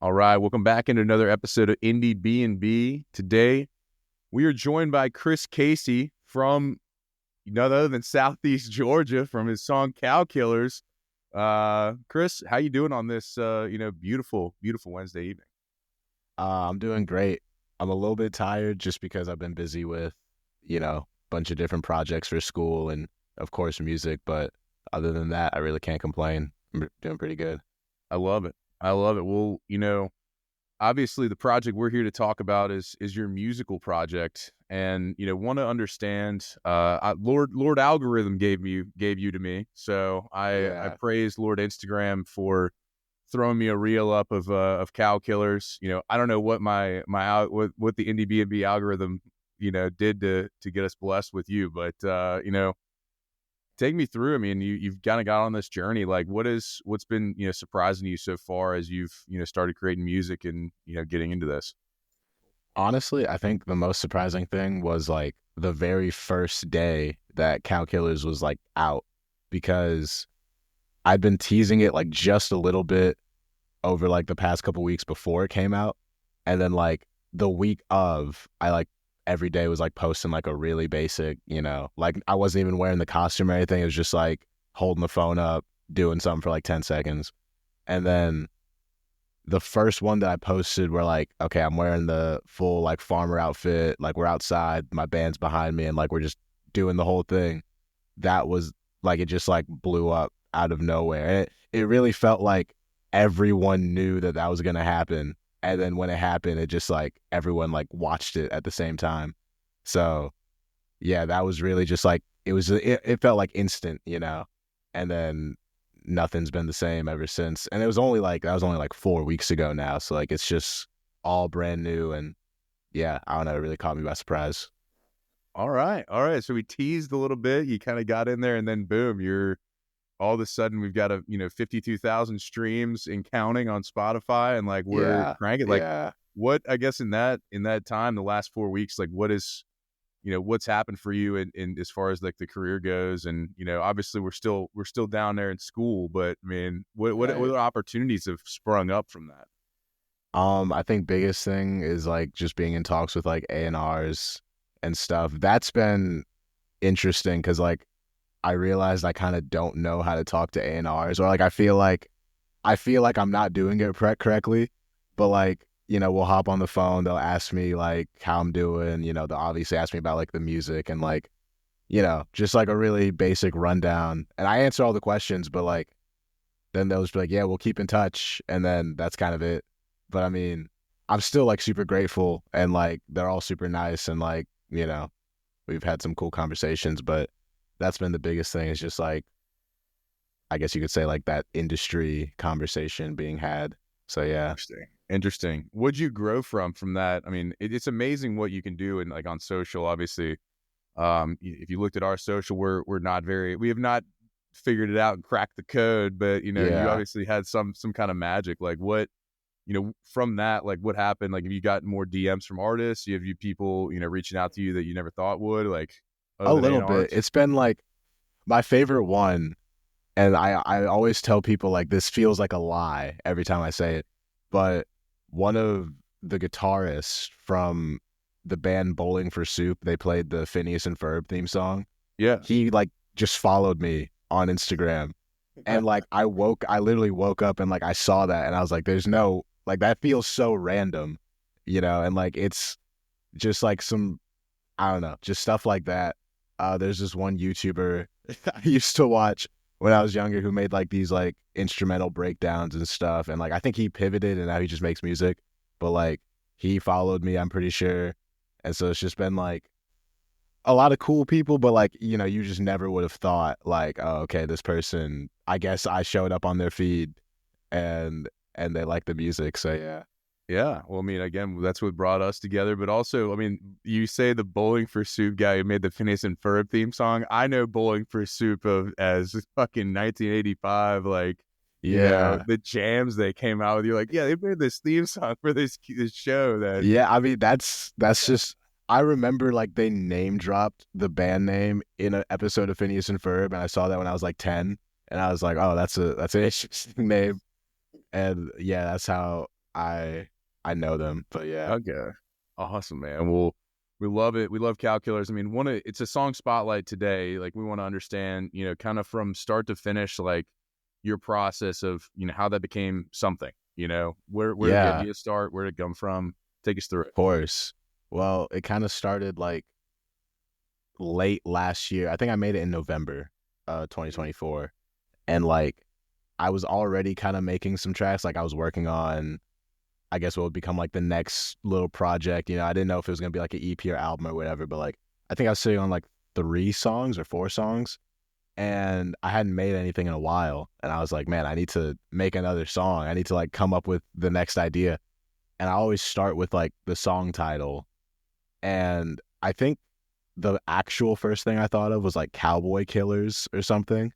All right, welcome back into another episode of Indiebnb. Today, we are joined by Chris Casey from none other than Southeast Georgia from his song Cow Killers. Chris, how you doing on this, beautiful, beautiful Wednesday evening? I'm doing great. I'm a little bit tired just because I've been busy with, a bunch of different projects for school and, of course, music. But other than that, I really can't complain. I'm doing pretty good. I love it. I love it. Well, obviously the project we're here to talk about is your musical project, and want to understand. Lord Algorithm gave you to me, so I Yeah. praise Lord Instagram for throwing me a reel up of Cow Killers. I don't know what what the Indie B&B algorithm did to get us blessed with you, but take me through. I mean, you've kind of got on this journey. Like, what's been surprising you so far as you've started creating music and getting into this? Honestly, I think the most surprising thing was like the very first day that Cow Killers was like out because I'd been teasing it like just a little bit over like the past couple weeks before it came out. And then like the week of, I like every day was like posting like a really basic, like I wasn't even wearing the costume or anything. It was just like holding the phone up, doing something for like 10 seconds. And then the first one that I posted were like, okay, I'm wearing the full like farmer outfit, like we're outside, my band's behind me, and like we're just doing the whole thing. That was like it just like blew up out of nowhere. And it really felt like everyone knew that that was gonna happen. And then when it happened, it just like everyone like watched it at the same time. So yeah, that was really just like it felt like instant. And then nothing's been the same ever since. And it was only like that was only like 4 weeks ago now. So like it's just all brand new and yeah, I don't know, it really caught me by surprise. All right, all right. So we teased a little bit. You kind of got in there, and then boom, you're all of a sudden we've got 52,000 streams and counting on Spotify, and like we're Yeah. cranking. Like, Yeah. what I guess in that time, the last 4 weeks, like what is what's happened for you in as far as like the career goes, and obviously we're still down there in school, but I mean, what Right. other opportunities have sprung up from that? I think biggest thing is like just being in talks with like A&Rs and stuff. That's been interesting because like I realized I kind of don't know how to talk to A&Rs, or like I feel like I'm not doing it correctly, but like we'll hop on the phone, they'll ask me like how I'm doing, they'll obviously ask me about like the music and like just like a really basic rundown, and I answer all the questions, but like then they'll just be like, yeah, we'll keep in touch, and then that's kind of it. But I mean, I'm still like super grateful, and like they're all super nice, and like we've had some cool conversations, but that's been the biggest thing is just like I guess you could say like that industry conversation being had. So yeah. Interesting. What'd you grow from that? I mean, it's amazing what you can do, and like on social, obviously. If you looked at our social, we have not figured it out and cracked the code, but you Yeah. obviously had some kind of magic. Like, what from that, like, what happened? Like, have you gotten more DMs from artists? You have people reaching out to you that you never thought would, like, other A than little bit. A&Rs? It's been like my favorite one, and I always tell people like this feels like a lie every time I say it, but one of the guitarists from the band Bowling for Soup, they played the Phineas and Ferb theme song. Yeah. He like just followed me on Instagram, and like I literally woke up and like I saw that and I was like, there's no like that feels so random, and like it's just like some I don't know, just stuff like that. There's this one YouTuber I used to watch when I was younger who made like these like instrumental breakdowns and stuff. And like I think he pivoted and now he just makes music. But like he followed me, I'm pretty sure. And so it's just been like a lot of cool people, but like, you just never would have thought like, oh, okay, this person, I guess I showed up on their feed and they like the music. So yeah. Yeah. Well, I mean, again, that's what brought us together. But also, I mean, you say the Bowling for Soup guy who made the Phineas and Ferb theme song. I know Bowling for Soup as fucking 1985, like, Yeah. the jams they came out with. You're like, yeah, they made this theme song for this show that. Yeah, I mean that's just I remember like they name dropped the band name in an episode of Phineas and Ferb, and I saw that when I was like 10, and I was like, oh, that's an interesting name, and yeah, that's how. I I know them, but yeah. Okay. Awesome, man. Well, we love it. We love Calculars. I mean, it's a song spotlight today. Like, we want to understand, kind of from start to finish, like your process of, how that became something, where did the Yeah, idea start? Where did it come from? Take us through of course. Well, it kind of started like late last year. I think I made it in November, it. 2024. And like I was already kind of making some tracks. Like I was working on, I guess what would become like the next little project. I didn't know if it was gonna be like an EP or album or whatever, but like I think I was sitting on like 3 songs or 4 songs, and I hadn't made anything in a while. And I was like, man, I need to make another song. I need to like come up with the next idea. And I always start with like the song title. And I think the actual first thing I thought of was like Cowboy Killers or something.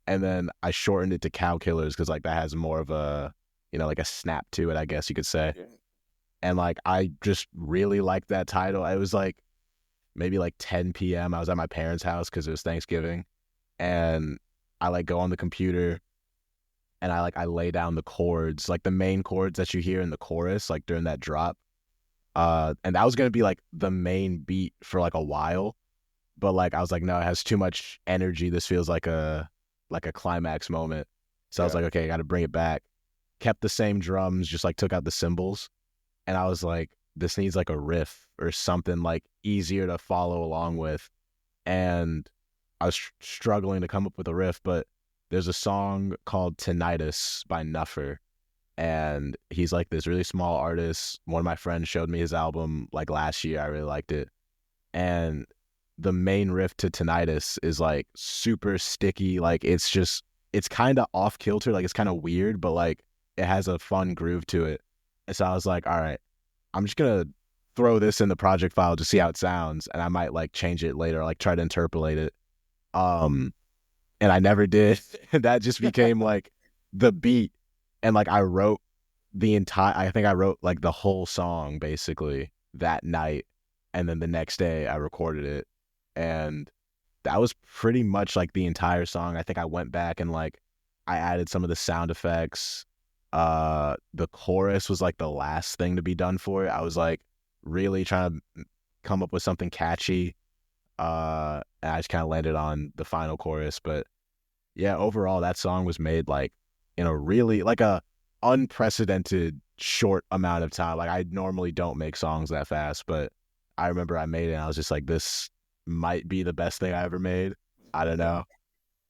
And then I shortened it to Cow Killers because like that has more of a, like a snap to it, I guess you could say. Yeah. And like I just really liked that title. It was like maybe like 10 p.m. I was at my parents' house because it was Thanksgiving. And I like go on the computer and I lay down the chords, like the main chords that you hear in the chorus, like during that drop. And that was gonna be like the main beat for like a while. But like I was like, no, it has too much energy. This feels like a climax moment. So I was Yeah. like, okay, I gotta bring it back. Kept the same drums, just like took out the cymbals. And I was like, this needs like a riff or something like easier to follow along with. And I was struggling to come up with a riff, but there's a song called Tinnitus by Nuffer. And he's like this really small artist. One of my friends showed me his album like last year. I really liked it. And the main riff to Tinnitus is like super sticky. Like it's kind of off kilter. Like it's kind of weird, but like it has a fun groove to it. And so I was like, all right, I'm just going to throw this in the project file to see how it sounds. And I might like change it later, like try to interpolate it. Um, and I never did. That just became like the beat. And like I think I wrote like the whole song basically that night. And then the next day I recorded it. And that was pretty much like the entire song. I think I went back and like I added some of the sound effects. The chorus was like the last thing to be done for it. I was like really trying to come up with something catchy. And I just kind of landed on the final chorus. But yeah, overall that song was made like in a really like a unprecedented short amount of time. Like I normally don't make songs that fast, but I remember I made it and I was just like, this might be the best thing I ever made. I don't know.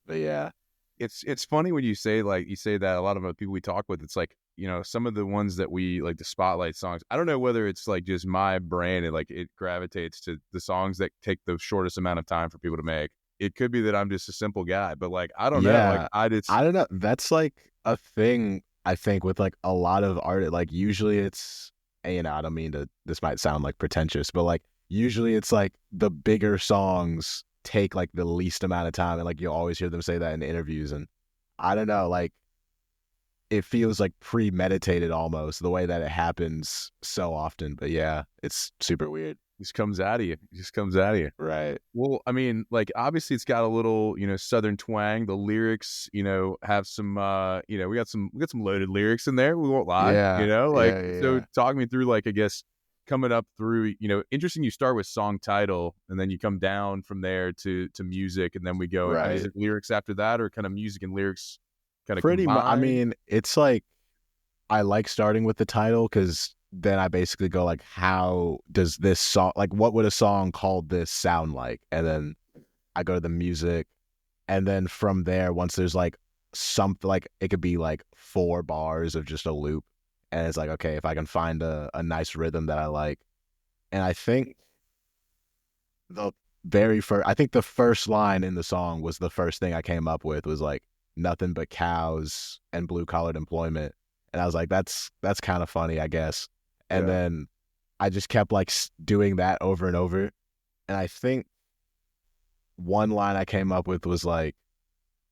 But yeah. It's funny when you say that a lot of the people we talk with, it's like, some of the ones that we like, the spotlight songs, I don't know whether it's like just my brain and like it gravitates to the songs that take the shortest amount of time for people to make. It could be that I'm just a simple guy, but like I don't know, like Yeah. I just I don't know. That's like a thing I think with like a lot of art. Like usually it's, and, I don't mean to, this might sound like pretentious, but like usually it's like the bigger songs take like the least amount of time. And like you'll always hear them say that in interviews. And I don't know, like it feels like premeditated almost the way that it happens so often. But yeah, it's super weird. just comes out of you. It just comes out of you. Right. Well, I mean, like obviously it's got a little, southern twang. The lyrics, have some we got some loaded lyrics in there. We won't lie. Yeah. Like Yeah. Yeah. so Yeah. talk me through like I guess coming up through, interesting you start with song title and then you come down from there to music and then we go and is Right. it lyrics after that or kind of music and lyrics kind of Pretty much. I combined? mean, it's like I like starting with the title because then I basically go like, how does this song, like, what would a song called this sound like? And then I go to the music, and then from there, once there's like something, like it could be like 4 bars of just a loop, and it's like, okay, if I can find a nice rhythm that I like, and I think the I think the first line in the song was the first thing I came up with was like nothing but cows and blue collared employment. And I was like, that's kind of funny, I guess. And Yeah. then I just kept like doing that over and over. And I think one line I came up with was like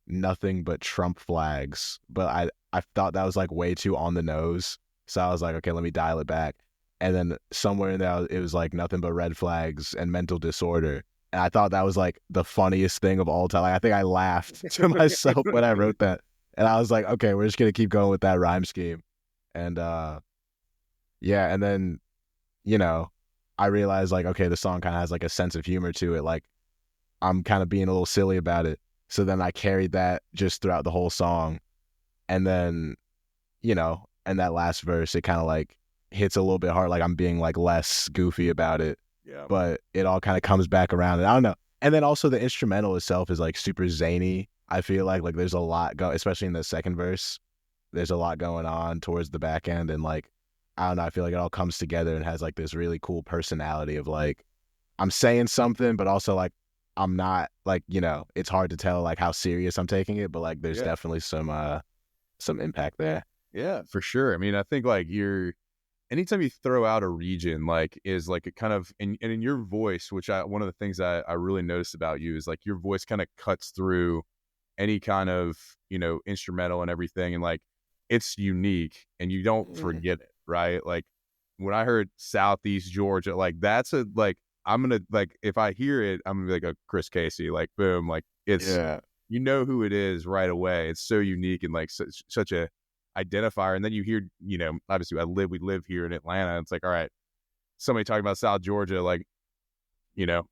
nothing but Trump flags. But I thought that was like way too on the nose. So I was like, okay, let me dial it back. And then somewhere in there, it was like nothing but red flags and mental disorder. And I thought that was like the funniest thing of all time. Like, I think I laughed to myself when I wrote that. And I was like, okay, we're just going to keep going with that rhyme scheme. And Yeah, and then, you know, I realized like, okay, the song kind of has like a sense of humor to it. Like I'm kind of being a little silly about it. So then I carried that just throughout the whole song. And then, and that last verse, it kind of like hits a little bit hard. Like I'm being like less goofy about it, Yeah. but it all kind of comes back around. And I don't know. And then also the instrumental itself is like super zany. I feel like there's a lot especially in the second verse. There's a lot going on towards the back end, and like I don't know. I feel like it all comes together and has like this really cool personality of like I'm saying something, but also like I'm not like it's hard to tell like how serious I'm taking it, but like there's Yeah. definitely some impact there. Yeah, for sure. I mean, I think like anytime you throw out a region, like is like a kind of and in your voice, which one of the things I really noticed about you is like your voice kind of cuts through any kind of instrumental and everything, and like it's unique and you don't forget it, right? Like when I heard Southeast Georgia, like that's a like I'm gonna like if I hear it, I'm gonna be like a Chris Casey, like boom, like it's Yeah. who it is right away. It's so unique and like such a identifier. And then you hear, obviously we live here in Atlanta. It's like, all right, somebody talking about South Georgia, like,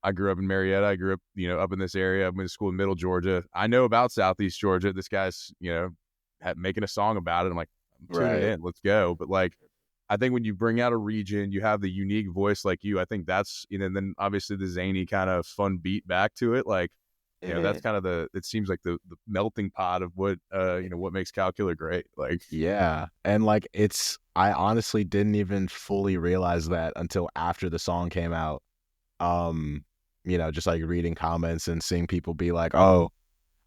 I grew up in Marietta. I grew up, up in this area. I went to school in Middle Georgia. I know about Southeast Georgia. This guy's, making a song about it. I'm like, I'm tuning Right. in. Let's go. But like, I think when you bring out a region, you have the unique voice like you. I think that's, and then obviously the zany kind of fun beat back to it. Like, that's kind of it seems like the melting pot of what, what makes Calcula great. Like, Yeah. And like I honestly didn't even fully realize that until after the song came out. Just like reading comments and seeing people be like, oh,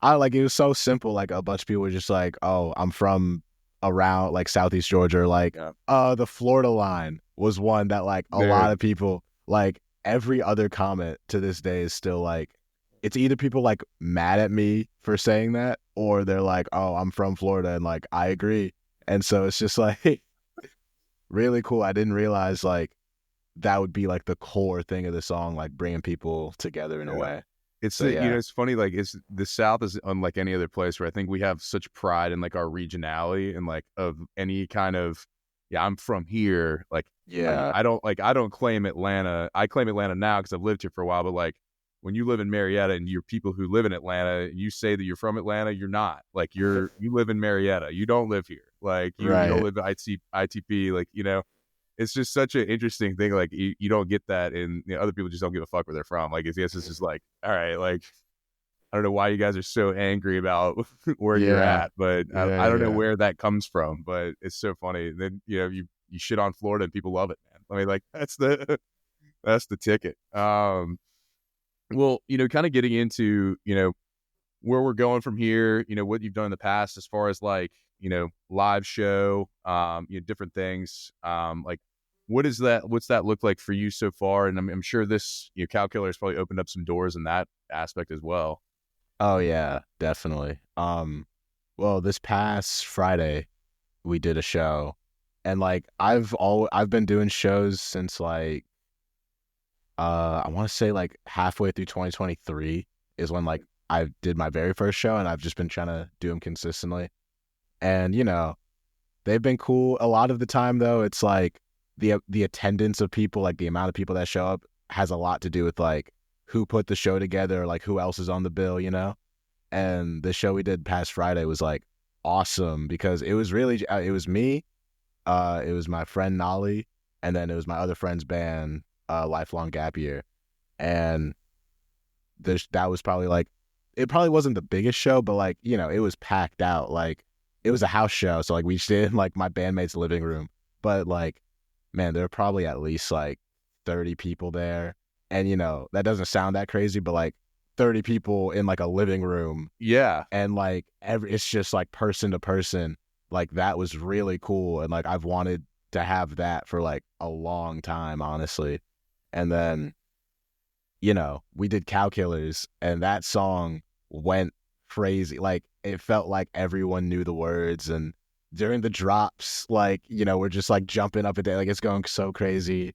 I like it was so simple. Like a bunch of people were just like, oh, I'm from around like Southeast Georgia, or like the Florida line was one that like a lot of people like every other comment to this day is still like it's either people like mad at me for saying that or they're like, oh, I'm from Florida and like I agree. And so it's just like really cool. I didn't realize like that would be like the core thing of the song, like bringing people together in a way. It's So yeah. it's funny, like it's the South is unlike any other place where I think we have such pride in like our regionality and like of any kind of I'm from here. Like I don't claim Atlanta. I claim Atlanta now because I've lived here for a while, but like when you live in Marietta and you're people who live in Atlanta, you say that you're from Atlanta, you're not. Like you live in Marietta. You don't live here. Like you don't live at ITP, like it's just such an interesting thing. Like you don't get that, and other people just don't give a fuck where they're from. Like it's just like, all right, like I don't know why you guys are so angry about where you're at, but I don't know where that comes from. But it's so funny. Then you shit on Florida and people love it, man. I mean, like that's the ticket. Well, kind of getting into where we're going from here. What you've done in the past as far as like live show, different things. Like what's that look like for you so far? And I'm sure this Calculator has probably opened up some doors in that aspect as well. Oh yeah, definitely. Well, this past Friday we did a show, and like I've been doing shows since like I want to say like halfway through 2023 is when like I did my very first show, and I've just been trying to do them consistently. And they've been cool. A lot of the time though, it's like the attendance of people, like the amount of people that show up has a lot to do with like who put the show together, like who else is on the bill, And the show we did past Friday was like awesome because it was really it was me, it was my friend Nolly, and then it was my other friend's band, Lifelong Gap Year. And that was probably like, it probably wasn't the biggest show, but like, it was packed out. Like it was a house show. So like we stayed in like my bandmate's living room, but like, man, there were probably at least like 30 people there. And that doesn't sound that crazy, but like 30 people in like a living room. Yeah. And like it's just like person to person. Like that was really cool. And like I've wanted to have that for like a long time, honestly. And then we did Calculars, and that song went crazy. Like it felt like everyone knew the words, and during the drops, like, we're just like jumping up and down, like it's going so crazy,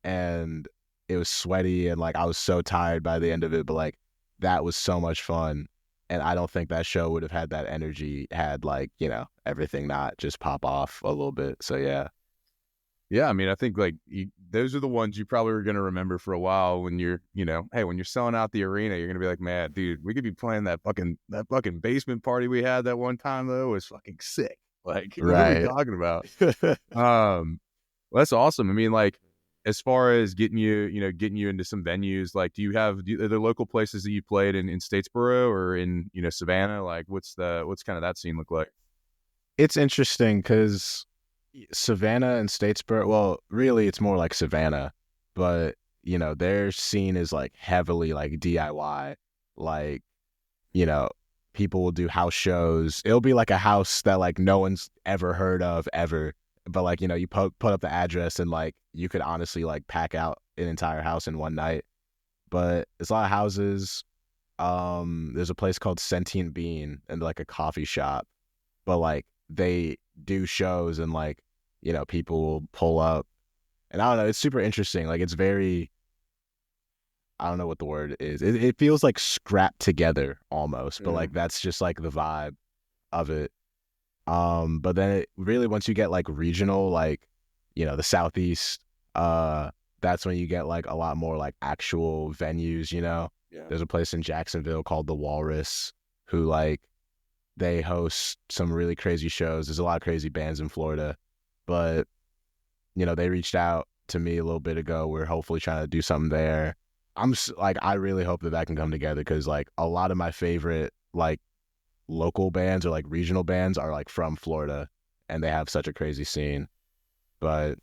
and it was sweaty, and like I was so tired by the end of it, but like that was so much fun. And I don't think that show would have had that energy had like, everything not just pop off a little bit. So yeah. Yeah, I mean, I think like those are the ones you probably are going to remember for a while when you're, hey, when you're selling out the arena, you're going to be like, man, dude, we could be playing that fucking basement party we had that one time though was fucking sick. Like, what are we Right. talking about? Um, well, that's awesome. I mean, like, as far as getting you into some venues, like, are there local places that you played in Statesboro or in, Savannah? Like, what's kind of that scene look like? It's interesting because Savannah and Statesboro, well, really, it's more like Savannah, but their scene is like heavily like DIY. Like, you know, people will do house shows. It'll be like a house that like no one's ever heard of ever. But like, you put up the address and like you could honestly like pack out an entire house in one night. But it's a lot of houses. There's a place called Sentient Bean and like a coffee shop. But like they do shows and like, people will pull up. And I don't know, it's super interesting. Like it's very, I don't know what the word is. It feels like scrapped together almost, but like that's just like the vibe of it. But then it really, once you get like regional, like, the Southeast, that's when you get like a lot more like actual venues. Yeah. There's a place in Jacksonville called the Walrus who like they host some really crazy shows. There's a lot of crazy bands in Florida, but they reached out to me a little bit ago. We're hopefully trying to do something there. Like, I really hope that can come together because like a lot of my favorite like local bands or like regional bands are like from Florida and they have such a crazy scene. But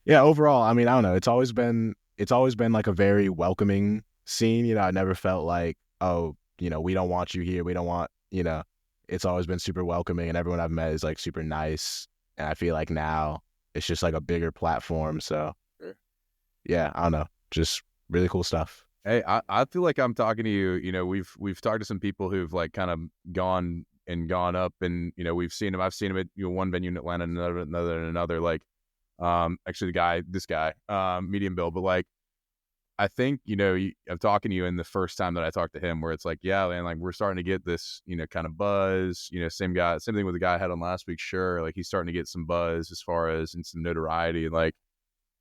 yeah, overall, I mean, I don't know. It's always been like a very welcoming scene. I never felt like, oh, we don't want you here. We don't want, it's always been super welcoming and everyone I've met is like super nice. And I feel like now it's just like a bigger platform. So Sure. yeah, I don't know. Just really cool stuff. Hey, I feel like I'm talking to you. We've talked to some people who've like kind of gone up, and we've seen them. I've seen them at one venue in Atlanta, another. Like, actually, this guy, medium bill, but like, I think I'm talking to you in the first time that I talked to him, where it's like, yeah, man, like we're starting to get this, kind of buzz. Same thing with the guy I had on last week. Sure, like he's starting to get some buzz as far as and some notoriety, and like,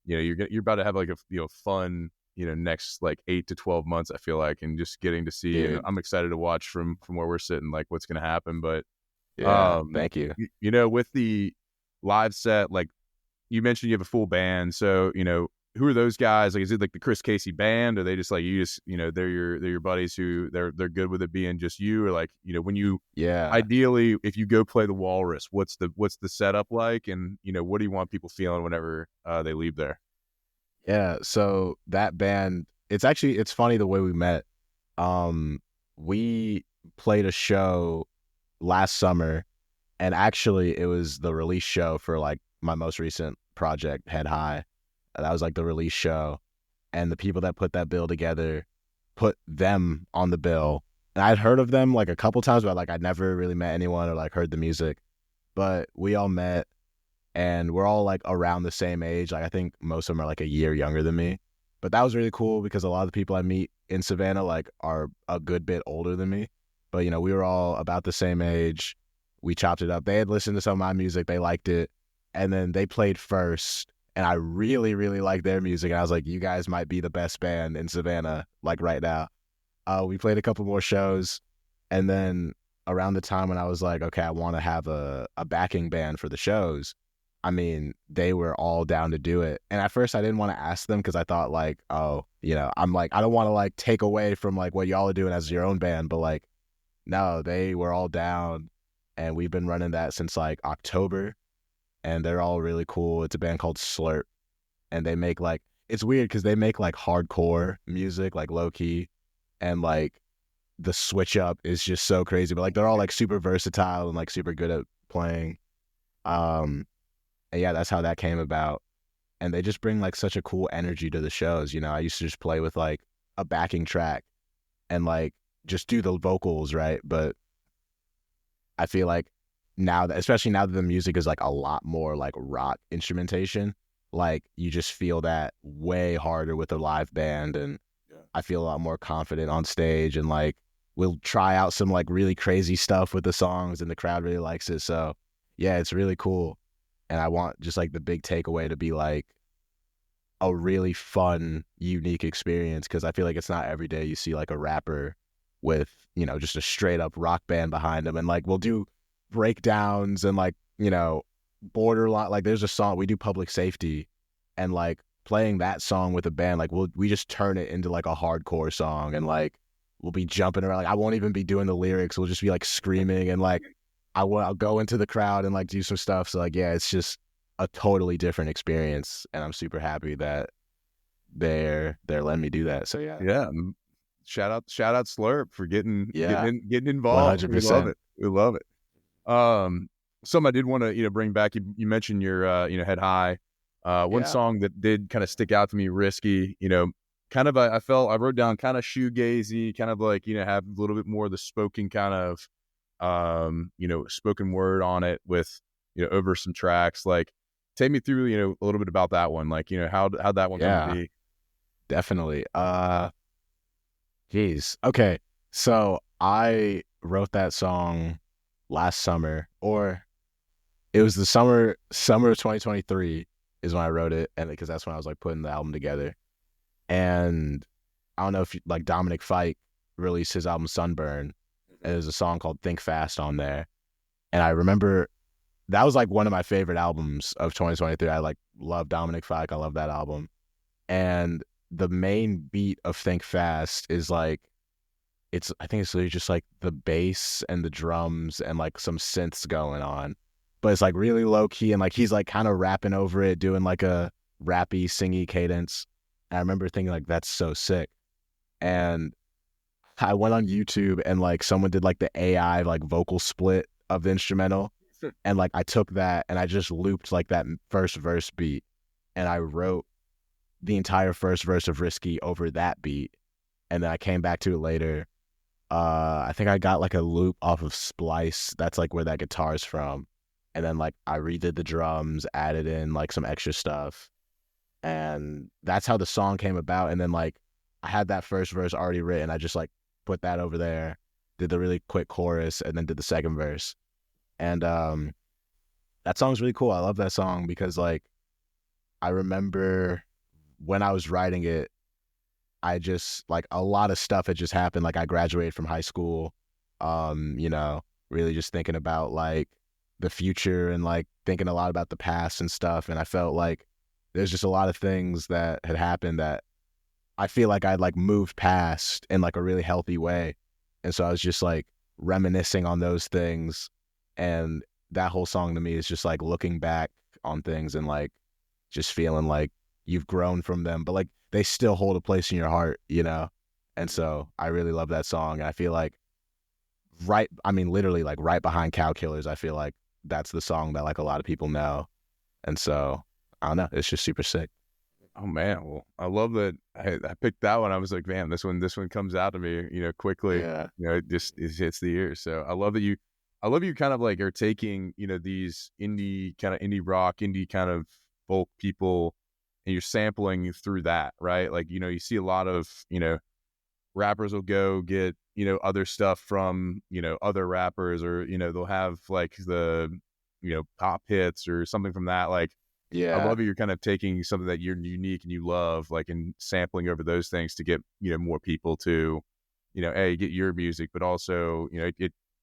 you're about to have like a fun next like 8 to 12 months, I feel like, and just getting to see, and Dude. I'm excited to watch from where we're sitting, like what's going to happen. But Yeah. Thank you. with the live set, like you mentioned, you have a full band, so who are those guys? Like, is it like the Chris Casey band, or they just like you just they're your buddies who they're good with it being just you, or like when you Yeah. ideally if you go play the Walrus, what's the setup like, and what do you want people feeling whenever they leave there? Yeah, so that band, it's funny the way we met. We played a show last summer, and actually it was the release show for like my most recent project, Head High. That was like the release show, and the people that put that bill together put them on the bill. And I'd heard of them like a couple times, but like I'd never really met anyone or like heard the music. But we all met and we're all like around the same age. Like I think most of them are like a year younger than me. But that was really cool because a lot of the people I meet in Savannah like are a good bit older than me. But we were all about the same age. We chopped it up. They had listened to some of my music, they liked it, and then they played first. And I really, really liked their music. And I was like, you guys might be the best band in Savannah, like right now. We played a couple more shows, and then around the time when I was like, okay, I want to have a backing band for the shows, I mean, they were all down to do it. And at first I didn't want to ask them because I thought like, oh, I'm like, I don't want to like take away from like what y'all are doing as your own band. But like, no, they were all down. And we've been running that since like October. And they're all really cool. It's a band called Slurp. And they make like, it's weird because they make like hardcore music, like low key. And like the switch up is just so crazy. But like they're all like super versatile and like super good at playing. And yeah, that's how that came about. And they just bring like such a cool energy to the shows. I used to just play with like a backing track and like just do the vocals, right? But I feel like now that, especially now that the music is like a lot more like rock instrumentation, like you just feel that way harder with a live band. And Yeah. I feel a lot more confident on stage, and like we'll try out some like really crazy stuff with the songs and the crowd really likes it. So yeah, it's really cool. And I want just like the big takeaway to be like a really fun, unique experience, because I feel like it's not every day you see like a rapper with, you know, just a straight up rock band behind them, and like we'll do breakdowns and like, you know, borderline, like there's a song we do, Public Safety, and like playing that song with a band, like we just turn it into like a hardcore song, and like we'll be jumping around, like I won't even be doing the lyrics, we'll just be like screaming, and like I'll go into the crowd and like do some stuff. So like, yeah, it's just a totally different experience, and I'm super happy that they're letting me do that. So yeah, Yeah. Shout out Slurp for yeah, getting one involved. hundred We love percent. it. We love it. Something I did want to, bring back. You mentioned your, Head High. One Yeah, song that did kind of stick out to me, Risky. Kind of, I wrote down kind of shoegazy, kind of like, have a little bit more of the spoken kind of, spoken word on it with, over some tracks. Like, take me through, a little bit about that one. Like, how'd that one come to yeah, be? definitely. Geez. Okay. So I wrote that song last summer, or it was the summer of 2023 is when I wrote it, and because that's when I was like putting the album together. And I don't know if like Dominic Fike released his album Sunburn, and there's a song called Think Fast on there. And I remember that was like one of my favorite albums of 2023. I like love Dominic Fike. I love that album. And the main beat of Think Fast is like, I think it's literally just like the bass and the drums and like some synths going on, but it's like really low key, and like he's like kind of rapping over it, doing like a rappy, singy cadence. And I remember thinking like, that's so sick. And I went on YouTube and like someone did like the AI like vocal split of the instrumental, and like I took that and I just looped like that first verse beat, and I wrote the entire first verse of Risky over that beat. And then I came back to it later. I think I got like a loop off of Splice. That's like where that guitar is from. And then like I redid the drums, added in like some extra stuff. And that's how the song came about. And then like I had that first verse already written. I just like put that over there, did the really quick chorus, and then did the second verse. And that song's really cool. I love that song because like I remember when I was writing it, I just like a lot of stuff had just happened. Like I graduated from high school, you know, really just thinking about like the future and like thinking a lot about the past and stuff. And I felt like there's just a lot of things that had happened that I feel like I'd like moved past in like a really healthy way. And so I was just like reminiscing on those things. And that whole song to me is just like looking back on things and like just feeling like you've grown from them, but like they still hold a place in your heart, you know? And so I really love that song. And I feel like literally like right behind Cow Killers, I feel like that's the song that like a lot of people know. And so I don't know, it's just super sick. Oh man, well, I love that. I picked that one. I was like, man, this one comes out to me, quickly. Yeah. It hits the ears. So I love you kind of like are taking, these indie rock, indie kind of folk people, and you're sampling through that, right? Like, you see a lot of, rappers will go get, other stuff from, other rappers, or, they'll have like the, pop hits or something from that. Like, I Yeah. love that you're kind of taking something that you're unique and you love, like, and sampling over those things to get, more people to, get your music, but also,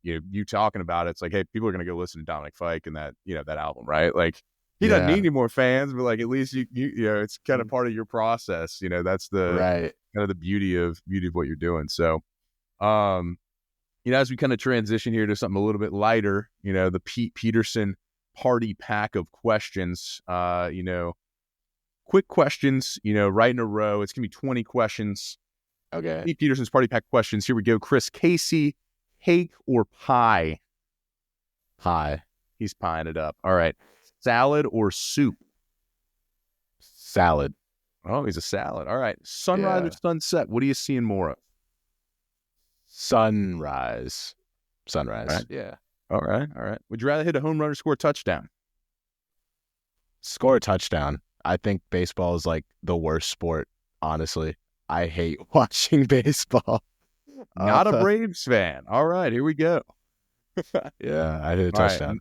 you talking about it, it's like, hey, people are going to go listen to Dominic Fike and that, that album, right? Like, he doesn't need Yeah. any more fans, but like, at least it's kind of part of your process. That's the Right. kind of the beauty of what you're doing. So, um, as we kind of transition here to something a little bit lighter, the Pete Peterson party pack of questions, quick questions, right in a row. It's going to be 20 questions. Okay. Pete Peterson's party pack questions. Here we go. Chris Casey, cake or pie? Hi. He's pieing it up. All right. Salad or soup? Salad. Oh, he's a salad. All right. Sunrise or Yeah. sunset? What are you seeing more of? Sunrise. All Sunrise. right. Yeah. All right. All right. Would you rather hit a home run or score a touchdown? Score a touchdown. I think baseball is like the worst sport, honestly. I hate watching baseball. Not a Braves fan. All right. Here we go. Yeah, I hit a All right. touchdown.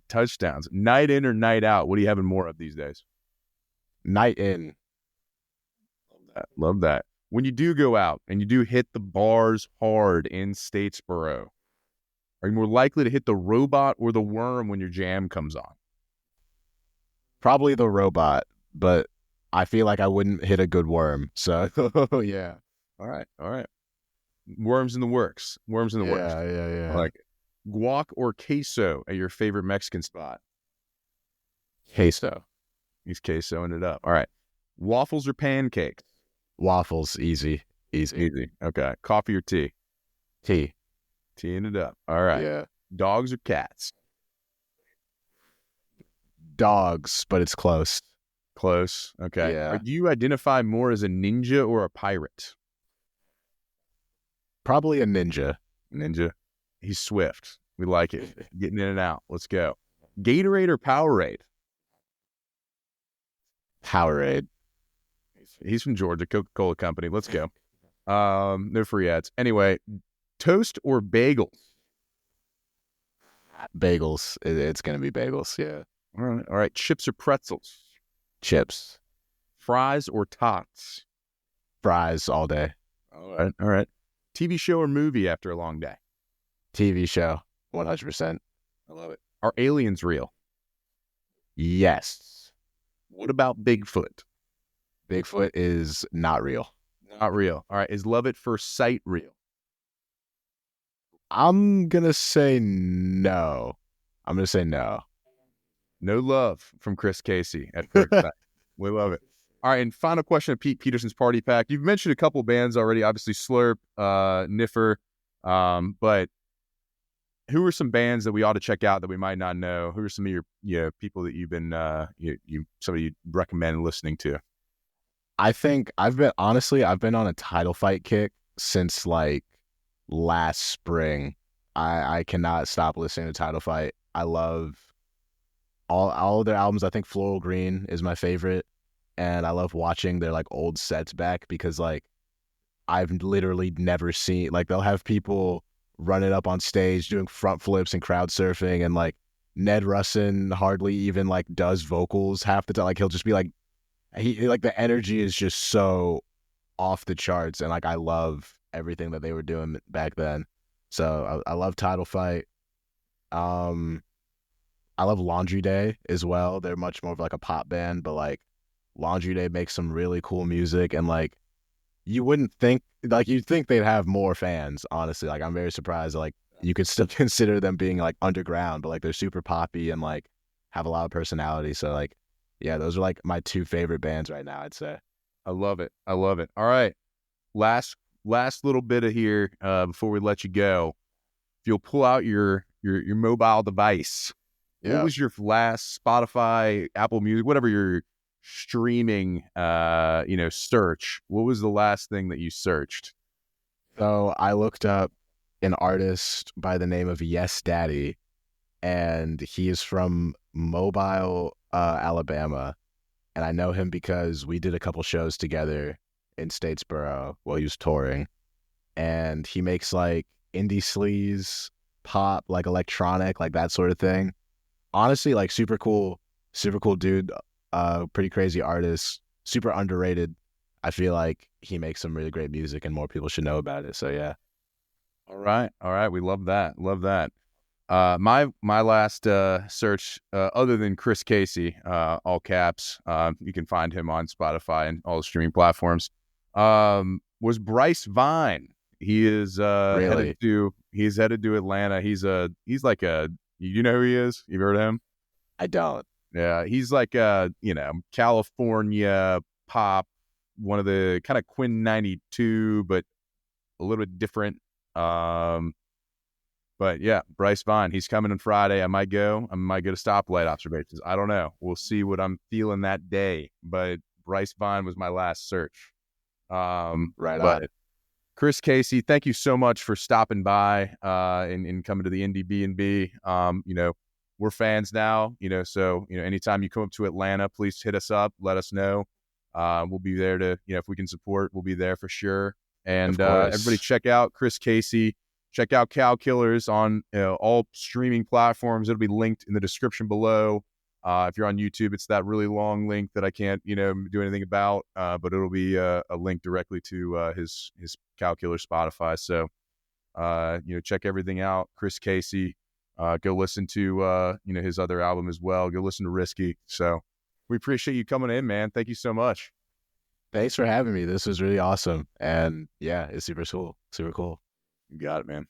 Touchdowns. Night in or night out? What are you having more of these days? Night in. Love that. When you do go out and you do hit the bars hard in Statesboro, are you more likely to hit the robot or the worm when your jam comes on? Probably the robot, but I feel like I wouldn't hit a good worm. So yeah. All right. Worms in the works. Worms in the works. Yeah. I like it. Guac or queso at your favorite Mexican spot? Queso. He's quesoing it up. All right. Waffles or pancakes? Waffles, easy. Easy. Okay. Coffee or tea? Tea. Teeing it up. All right. Yeah. Dogs or cats? Dogs, but it's close. Close. Okay. Yeah. Do you identify more as a ninja or a pirate? Probably a ninja. Ninja. He's swift. We like it. Getting in and out. Let's go. Gatorade or Powerade? Powerade. He's from Georgia, Coca-Cola Company. Let's go. No free ads. Anyway, toast or bagels? Bagels. It's going to be bagels. Yeah. All right. Chips or pretzels? Chips. Fries or tots? Fries all day. All right. TV show or movie after a long day? TV show. 100%. I love it. Are aliens real? Yes. What about Bigfoot? Bigfoot is not real. Not real. All right. Is love at first sight real? I'm going to say no. No love from Chris Casey at first sight. We love it. All right, and final question of Pete Peterson's Party Pack. You've mentioned a couple bands already, obviously Slurp, Niffer, but who are some bands that we ought to check out that we might not know? Who are some of your people that you've been somebody you'd recommend listening to? I think I've been on a Title Fight kick since like last spring. I cannot stop listening to Title Fight. I love all of their albums. I think Floral Green is my favorite. And I love watching their like old sets back because like I've literally never seen, like they'll have people running up on stage doing front flips and crowd surfing, and like Ned Russin hardly even like does vocals half the time. Like he'll just be like, he like the energy is just so off the charts, and like I love everything that they were doing back then. So I love Title Fight. I love Laundry Day as well. They're much more of like a pop band, but like Laundry Day makes some really cool music, and like you'd think they'd have more fans, honestly. Like I'm very surprised like you could still consider them being like underground, but like they're super poppy and like have a lot of personality. So like yeah, those are like my two favorite bands right now, I'd say. I love it. All right. Last little bit of here before we let you go. If you'll pull out your mobile device, what was your last Spotify, Apple Music, whatever your streaming search? What was the last thing that you searched? So I looked up an artist by the name of Yes Daddy, and he is from Mobile, Alabama, and I know him because we did a couple shows together in Statesboro while he was touring, and he makes like indie sleaze, pop, like electronic, like that sort of thing. Honestly, like super cool dude. Pretty crazy artist, super underrated. I feel like he makes some really great music and more people should know about it. So yeah. All right. We love that. My last search, other than Chris Casey, all caps, you can find him on Spotify and all the streaming platforms, was Bryce Vine. He is Really? he's headed to Atlanta. He's like you know who he is? You've heard of him? I don't. Yeah, he's like California pop, one of the kind of Quinn 92, but a little bit different. But yeah, Bryce Vine, he's coming on Friday. I might go to stoplight observations. I don't know. We'll see what I'm feeling that day. But Bryce Vine was my last search. Right but on. Chris Casey, thank you so much for stopping by and coming to the Indiebnb. We're fans now, so, anytime you come up to Atlanta, please hit us up, let us know. We'll be there to, if we can support, we'll be there for sure. And everybody check out Chris Casey. check out Cow Killers on all streaming platforms. It'll be linked in the description below. If you're on YouTube, it's that really long link that I can't, do anything about, but it'll be a link directly to his Cow Killer Spotify. So, check everything out. Chris Casey, go listen to, his other album as well. Go listen to Risky. So we appreciate you coming in, man. Thank you so much. Thanks for having me. This was really awesome. And yeah, it's super cool. Super cool. You got it, man.